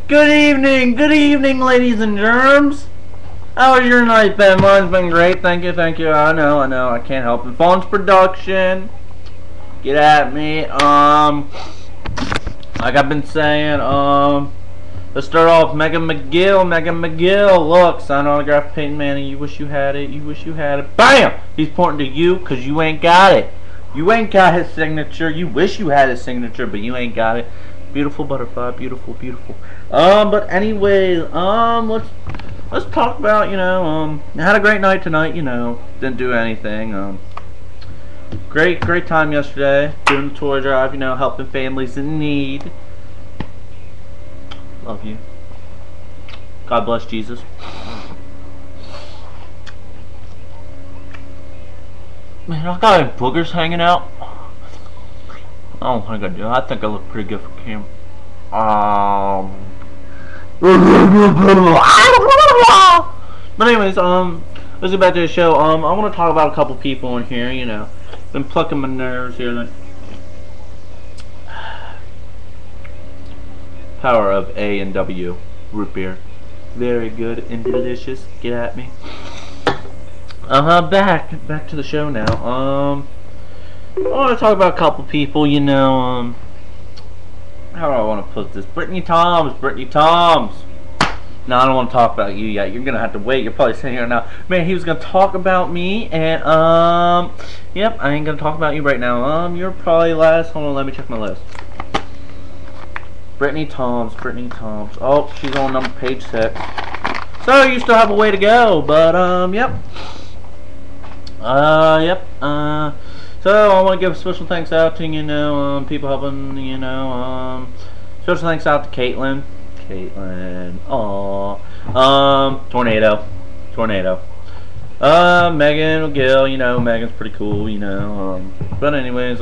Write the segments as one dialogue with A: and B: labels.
A: Good evening, ladies and germs. How was your night, Ben? Mine's been great, thank you. I know, I can't help it. Phone's production. Get at me. Like I've been saying, let's start off. Megan McGill. Look, signed autograph, Peyton Manning. You wish you had it. BAM! He's pointing to you, because you ain't got it. You ain't got his signature. You wish you had his signature, but you ain't got it. Beautiful butterfly, beautiful. But anyway, let's talk about, I had a great night tonight, didn't do anything, great time yesterday, doing the toy drive, helping families in need. Love you. God bless Jesus. Man, I got any boogers hanging out. I don't think I do. I think I look pretty good for camera. But anyways, let's get back to the show. I want to talk about a couple people in here. Been plucking my nerves here. Power of A and W root beer, very good and delicious. Get at me. Back to the show now. I want to talk about a couple people, how do I want to put this? Brittany Toms. No, I don't want to talk about you yet. You're going to have to wait. You're probably sitting here now. Man, he was going to talk about me, and, yep, I ain't going to talk about you right now. You're probably last. Hold on, let me check my list. Brittany Toms. Oh, she's on page 6. So, you still have a way to go, but, yep. So I want to give special thanks out to people helping. Special thanks out to Caitlin. Tornado. Megan Gill. Megan's pretty cool. But anyways,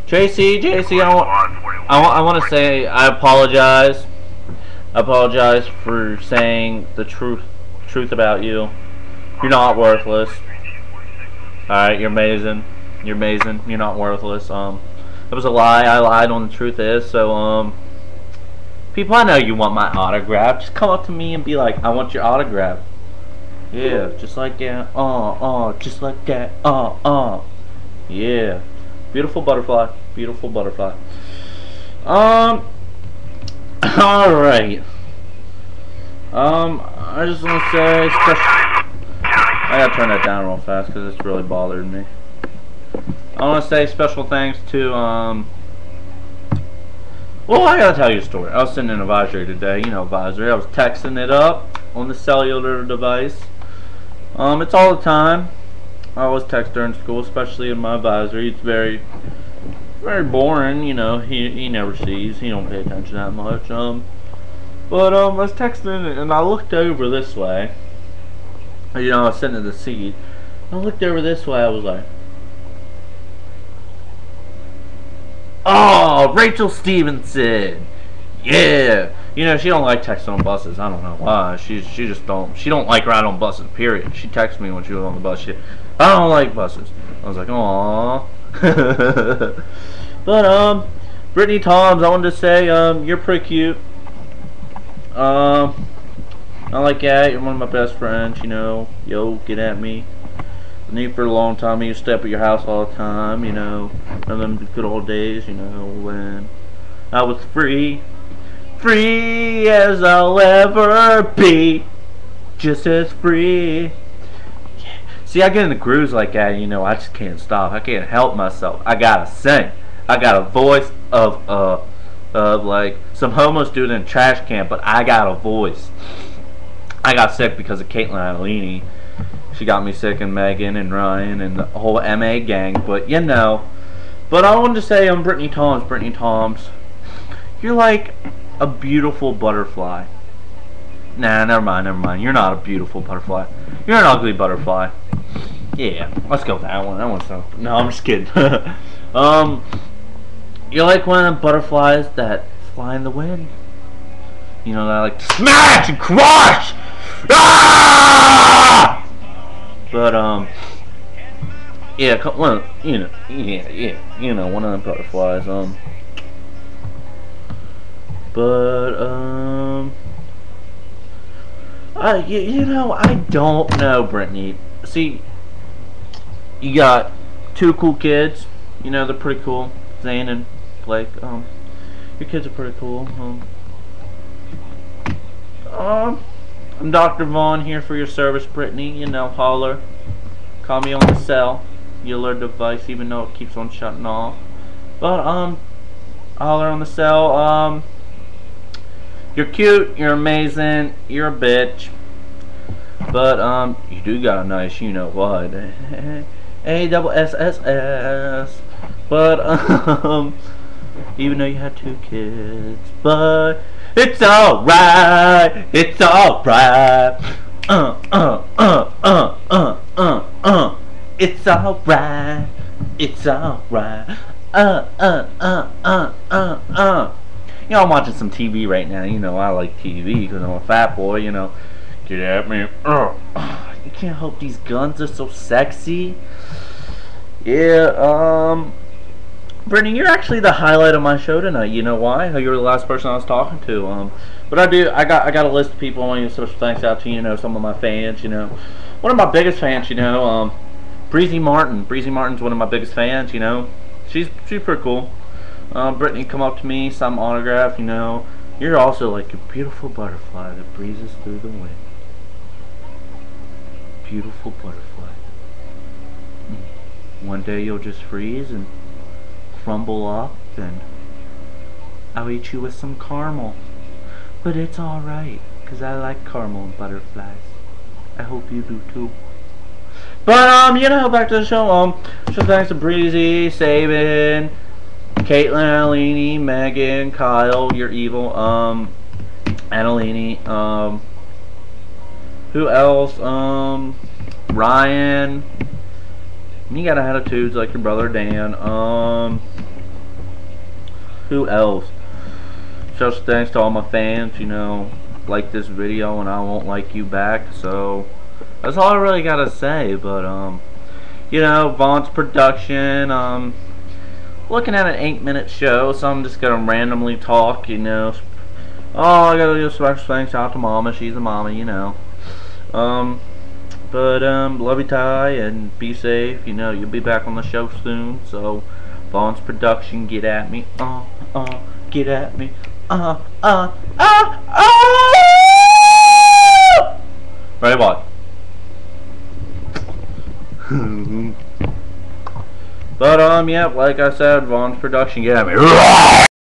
A: JC. I want to say I apologize. For saying the truth about you. You're not worthless. Alright, you're amazing. You're not worthless. It was a lie. I lied on the truth is. So, people, I know you want my autograph. Just come up to me and be like, I want your autograph. Yeah, just like that. Just like that. Yeah. Beautiful butterfly. Alright. I just want to say I gotta turn that down real fast because it's really bothering me. I want to say special thanks to, well, I gotta tell you a story. I was sitting in advisory today, advisory. I was texting it up on the cellular device. It's all the time. I always text during school, especially in my advisory. It's very boring, he never sees, he don't pay attention that much. But I was texting and I looked over this way. I was sitting in the seat. I looked over this way. I was like, "Oh, Rachel Stevenson, yeah." She don't like texting on buses. I don't know why. She don't like riding on buses. Period. She texted me when she was on the bus. I don't like buses. I was like, "Aww." But Brittany Toms, I wanted to say, you're pretty cute. I like that. You're one of my best friends, Yo, get at me. I knew you for a long time. I used to stay up at your house all the time, Remember them good old days, when I was free as I'll ever be. Just as free. Yeah. See, I get in the grooves like that, I just can't stop. I can't help myself. I gotta sing. I got a voice of like some homeless dude in a trash can, but I got a voice. I got sick because of Caitlin Adelini. She got me sick, and Megan and Ryan and the whole MA gang. But But I wanted to say, Brittany Toms. You're like a beautiful butterfly. Nah, never mind. You're not a beautiful butterfly. You're an ugly butterfly. Yeah, let's go with that one. That one's so. No, I'm just kidding. You're like one of the butterflies that fly in the wind. That I like to smash and crush. Ah! But yeah, one, one of the butterflies. But you know, I don't know, Brittany. See, you got two cool kids. You know, they're pretty cool. Zane and Blake. Your kids are pretty cool. I'm Dr. Vaughn here for your service, Brittany. You know, holler. Call me on the cell. You'll learn the device, even though it keeps on shutting off. But holler on the cell. You're cute. You're amazing. You're a bitch. But you do got a nice, you know what? ASSS. But even though you had two kids, but it's alright. It's alright. It's alright. It's alright. You know, I'm watching some TV right now. You know, I like TV because I'm a fat boy. You know, get at me. You can't help these guns are so sexy. Yeah. Brittany, you're actually the highlight of my show tonight. You know why? You're the last person I was talking to. But I got a list of people I want to give special thanks out to. You know, some of my fans. You know, one of my biggest fans. You know, Breezy Martin. Breezy Martin's one of my biggest fans. You know, she's pretty cool. Brittany, come up to me, some autograph. You know, you're also like a beautiful butterfly that breezes through the wind. Beautiful butterfly. One day you'll just freeze and crumble up, and I'll eat you with some caramel. But it's alright, because I like caramel and butterflies. I hope you do too. But, you know, back to the show. So thanks to Breezy, Sabin, Caitlin, Annalini, Megan, Kyle, you're evil, Annalini, who else, Ryan, you got attitudes like your brother Dan, who else? Just thanks to all my fans, you know, like this video and I won't like you back, so that's all I really gotta say. But you know, Vaughn's production, looking at an 8-minute show, so I'm just gonna randomly talk, you know. Oh, I gotta give special thanks out to Mama, she's a mama, you know. But love you, Ty, and be safe. You know, you'll be back on the show soon. So, Vaughn's production, get at me. Get at me. Ready, boy. But yeah, like I said, Vaughn's production, get at me.